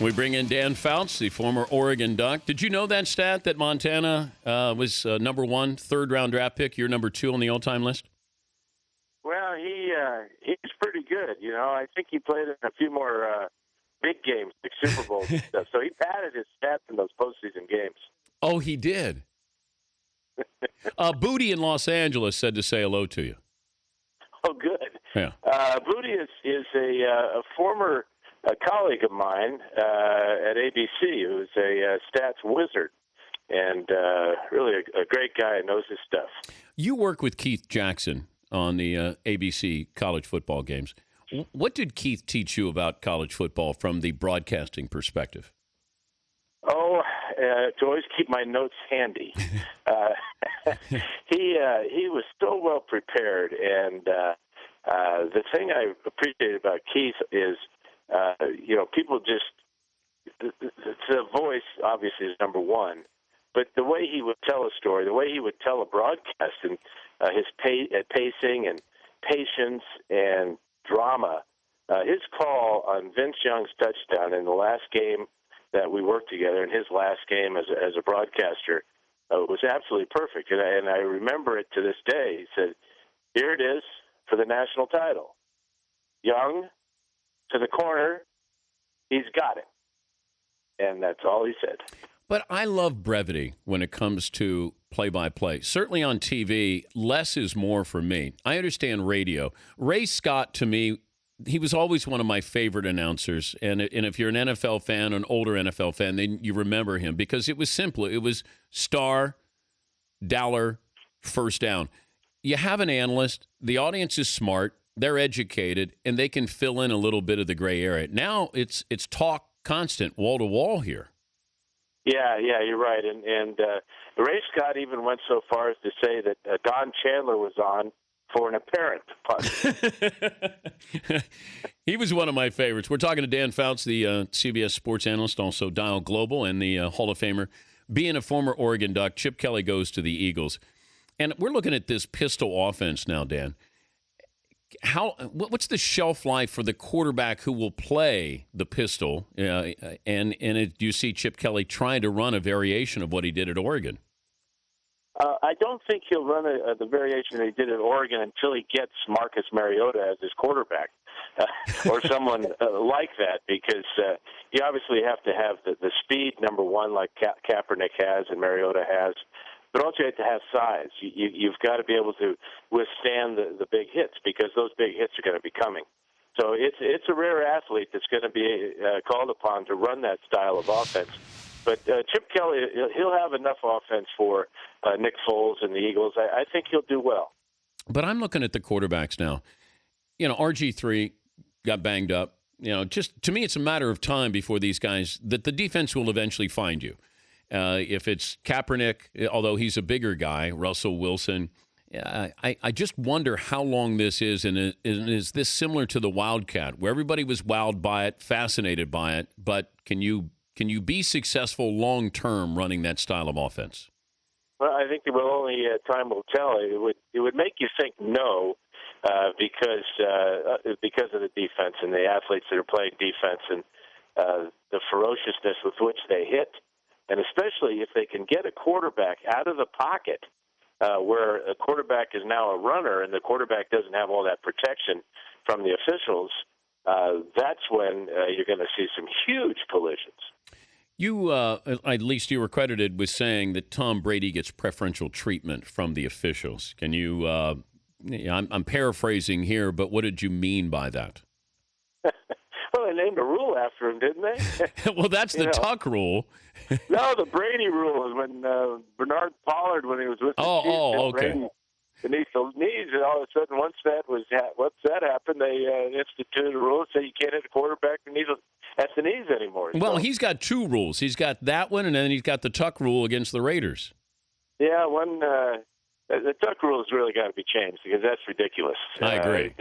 We bring in Dan Fouts, the former Oregon Duck. Did you know that stat that Montana was number one, third-round draft pick? You're number two on the all-time list? Well, he's pretty good. You know, I think he played in a few more big games, like Super Bowls and stuff. So he padded his stats in those postseason games. Oh, he did. Booty in Los Angeles said to say hello to you. Oh, good. Yeah. Booty is a former colleague of mine at ABC who's a stats wizard and really a great guy and knows his stuff. You work with Keith Jackson on the ABC college football games. What did Keith teach you about college football from the broadcasting perspective? Oh, to always keep my notes handy. He was so well prepared, and the thing I appreciate about Keith is, people just the voice obviously is number one, but the way he would tell a story, the way he would tell a broadcast, and his pacing and patience and drama. His call on Vince Young's touchdown in the last game that we worked together, in his last game as a broadcaster, was absolutely perfect. And I remember it to this day. He said, "Here it is for the national title. Young to the corner. He's got it." And that's all he said. But I love brevity when it comes to play-by-play. Certainly on TV, less is more for me. I understand radio. Ray Scott, to me, he was always one of my favorite announcers. And if you're an NFL fan, an older NFL fan, then you remember him because it was simple. It was star, dollar, first down. You have an analyst. The audience is smart. They're educated, and they can fill in a little bit of the gray area. Now it's talk constant, wall-to-wall here. Yeah, you're right. And Ray Scott even went so far as to say that Don Chandler was on for an apparent punt. He was one of my favorites. We're talking to Dan Fouts, the CBS sports analyst, also Dial Global, and the Hall of Famer. Being a former Oregon Duck, Chip Kelly goes to the Eagles. And we're looking at this pistol offense now, Dan. What's the shelf life for the quarterback who will play the pistol? Do you see Chip Kelly trying to run a variation of what he did at Oregon? I don't think he'll run the variation that he did at Oregon until he gets Marcus Mariota as his quarterback or someone like that, because you obviously have to have the speed, number one, like Kaepernick has and Mariota has. But also you have to have size. You've got to be able to withstand the big hits, because those big hits are going to be coming. So it's a rare athlete that's going to be called upon to run that style of offense. But Chip Kelly, he'll have enough offense for Nick Foles and the Eagles. I think he'll do well. But I'm looking at the quarterbacks now. RG3 got banged up. Just to me, it's a matter of time before these guys, that the defense will eventually find you. If it's Kaepernick, although he's a bigger guy, Russell Wilson, I just wonder how long this is, and is this similar to the Wildcat, where everybody was wowed by it, fascinated by it, but can you be successful long-term running that style of offense? Well, I think only time will tell. It would make you think no, because of the defense and the athletes that are playing defense and the ferociousness with which they hit. And especially if they can get a quarterback out of the pocket, where a quarterback is now a runner and the quarterback doesn't have all that protection from the officials, that's when you're going to see some huge collisions. You, at least you were credited with saying that Tom Brady gets preferential treatment from the officials. Can you, I'm paraphrasing here, but what did you mean by that? Well, they named a rule after him, didn't they? Well, that's the Tuck rule. No, the Brady rule is when Bernard Pollard, when he was with the Chiefs, okay. Brady beneath the knees, and all of a sudden, once that happened, they instituted a rule so you can't hit a quarterback at the knees anymore. Well, he's got two rules. He's got that one, and then he's got the Tuck rule against the Raiders. Yeah, the Tuck rule has really got to be changed, because that's ridiculous. I agree.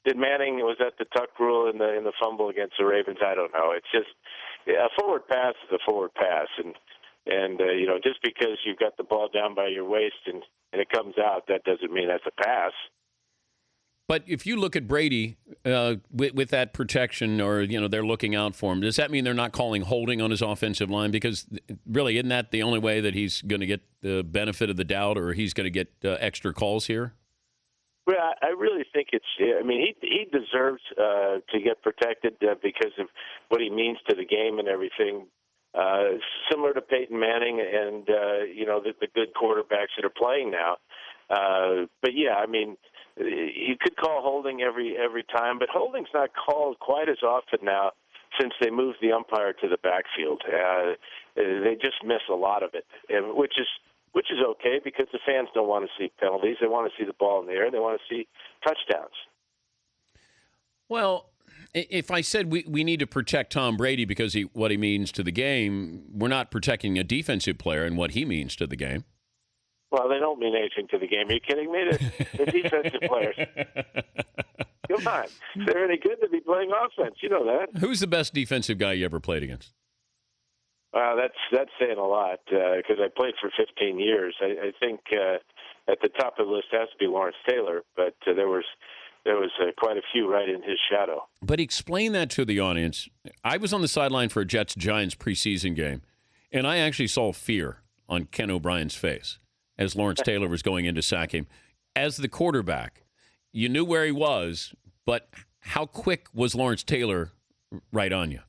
Did Manning, was that the Tuck rule in the fumble against the Ravens? I don't know. It's just a forward pass is a forward pass, and just because you've got the ball down by your waist and it comes out, that doesn't mean that's a pass. But if you look at Brady with that protection, or they're looking out for him, does that mean they're not calling holding on his offensive line? Because really, isn't that the only way that he's going to get the benefit of the doubt, or he's going to get extra calls here? Well, I really think it's. I mean, he deserves to get protected because of what he means to the game and everything. Similar to Peyton Manning and the good quarterbacks that are playing now. But yeah, I mean, you could call holding every time, but holding's not called quite as often now since they moved the umpire to the backfield. They just miss a lot of it, which is okay because the fans don't want to see penalties. They want to see the ball in the air. They want to see touchdowns. Well, if I said we need to protect Tom Brady because what he means to the game, we're not protecting a defensive player and what he means to the game. Well, they don't mean anything to the game. Are you kidding me? They're defensive players. Come on. If they're any good to be playing offense. You know that. Who's the best defensive guy you ever played against? That's saying a lot because I played for 15 years. I think at the top of the list has to be Lawrence Taylor, but there was quite a few right in his shadow. But explain that to the audience. I was on the sideline for a Jets-Giants preseason game, and I actually saw fear on Ken O'Brien's face as Lawrence Taylor was going in to sack him. As the quarterback, you knew where he was, but how quick was Lawrence Taylor right on you?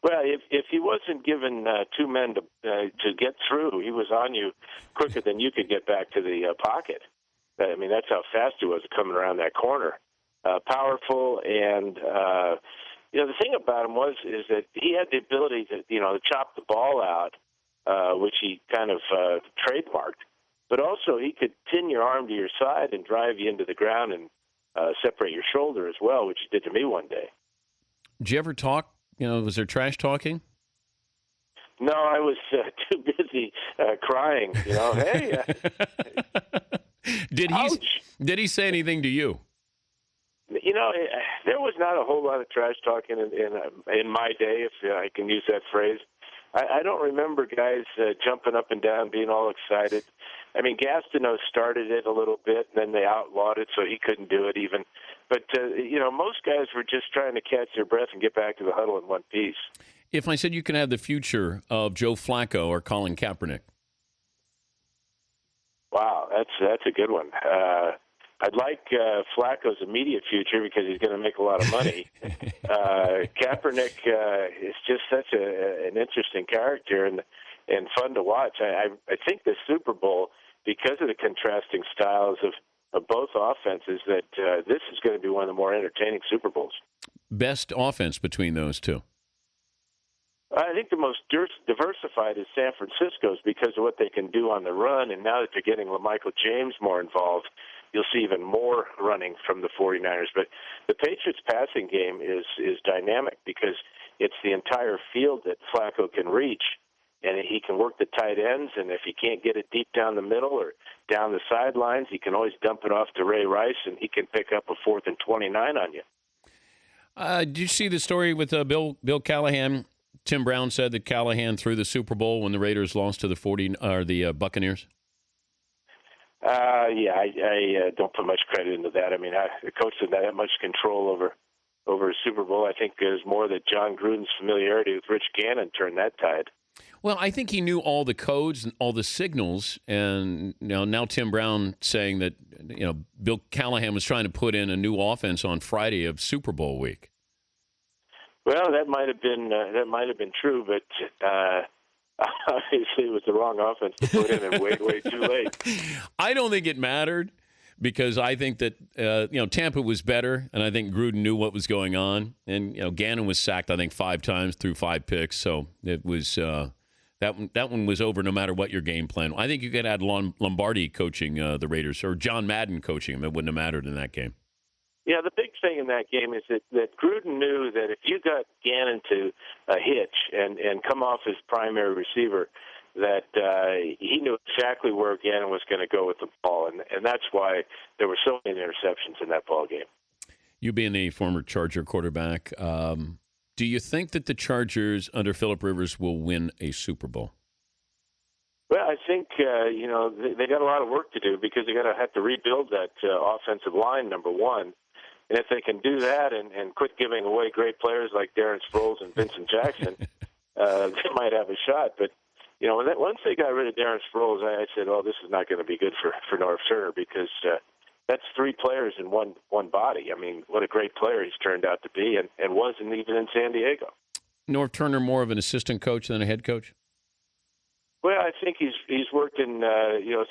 Well, if he wasn't given two men to get through, he was on you quicker than you could get back to the pocket. I mean, that's how fast he was coming around that corner. Powerful, and the thing about him is that he had the ability to chop the ball out, which he kind of trademarked. But also, he could pin your arm to your side and drive you into the ground and separate your shoulder as well, which he did to me one day. Did you ever talk? Was there trash talking? No, I was too busy crying. Hey. Did he say anything to you? There was not a whole lot of trash talking in my day, if I can use that phrase. I don't remember guys jumping up and down, being all excited. I mean, Gastineau started it a little bit, and then they outlawed it, so he couldn't do it even. But, most guys were just trying to catch their breath and get back to the huddle in one piece. If I said you could have the future of Joe Flacco or Colin Kaepernick? Wow, that's a good one. I'd like Flacco's immediate future because he's going to make a lot of money. Kaepernick is just such an interesting character and fun to watch. I think the Super Bowl, because of the contrasting styles of both offenses, that this is going to be one of the more entertaining Super Bowls. Best offense between those two? I think the most diversified is San Francisco's because of what they can do on the run, and now that they're getting LaMichael James more involved, you'll see even more running from the 49ers. But the Patriots' passing game is dynamic because it's the entire field that Flacco can reach, and he can work the tight ends, and if he can't get it deep down the middle or down the sidelines, he can always dump it off to Ray Rice, and he can pick up a 4th and 29 on you. Did you see the story with Bill Callahan? Tim Brown said that Callahan threw the Super Bowl when the Raiders lost to the Buccaneers. I don't put much credit into that. I mean, the coach didn't have much control over a Super Bowl. I think it was more that John Gruden's familiarity with Rich Gannon turned that tide. Well, I think he knew all the codes and all the signals, and now Tim Brown saying that Bill Callahan was trying to put in a new offense on Friday of Super Bowl week. Well, that might have been true, but obviously it was the wrong offense to put in and way too late. I don't think it mattered because I think that Tampa was better, and I think Gruden knew what was going on, and Gannon was sacked I think 5 times through 5 picks, so it was that one was over no matter what your game plan. I think you could add Lombardi coaching the Raiders or John Madden coaching them. It wouldn't have mattered in that game. Yeah, the big thing in that game is that Gruden knew that if you got Gannon to hitch and come off his primary receiver, that he knew exactly where Gannon was going to go with the ball, and that's why there were so many interceptions in that ball game. You being the former Charger quarterback, do you think that the Chargers under Phillip Rivers will win a Super Bowl? Well, I think they got a lot of work to do because they got to have to rebuild that offensive line. Number one, and if they can do that and quit giving away great players like Darren Sproles and Vincent Jackson, they might have a shot. But once they got rid of Darren Sproles, I said, "Oh, this is not going to be good for Norv Turner because that's three players in one body." I mean, what a great player he's turned out to be, and wasn't even in San Diego. Norv Turner more of an assistant coach than a head coach? Well, I think he's worked in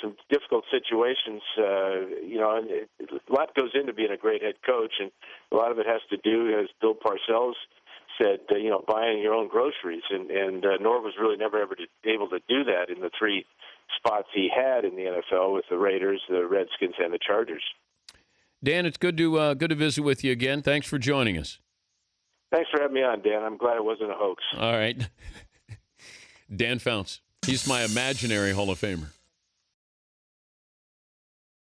some difficult situations. And a lot goes into being a great head coach, and a lot of it has to do, as Bill Parcells said, buying your own groceries. And Norv was really never ever able to do that in the three spots he had in the NFL with the Raiders, the Redskins, and the Chargers. Dan, it's good to visit with you again. Thanks for joining us. Thanks for having me on, Dan. I'm glad it wasn't a hoax. All right. Dan Fouts. He's my imaginary Hall of Famer.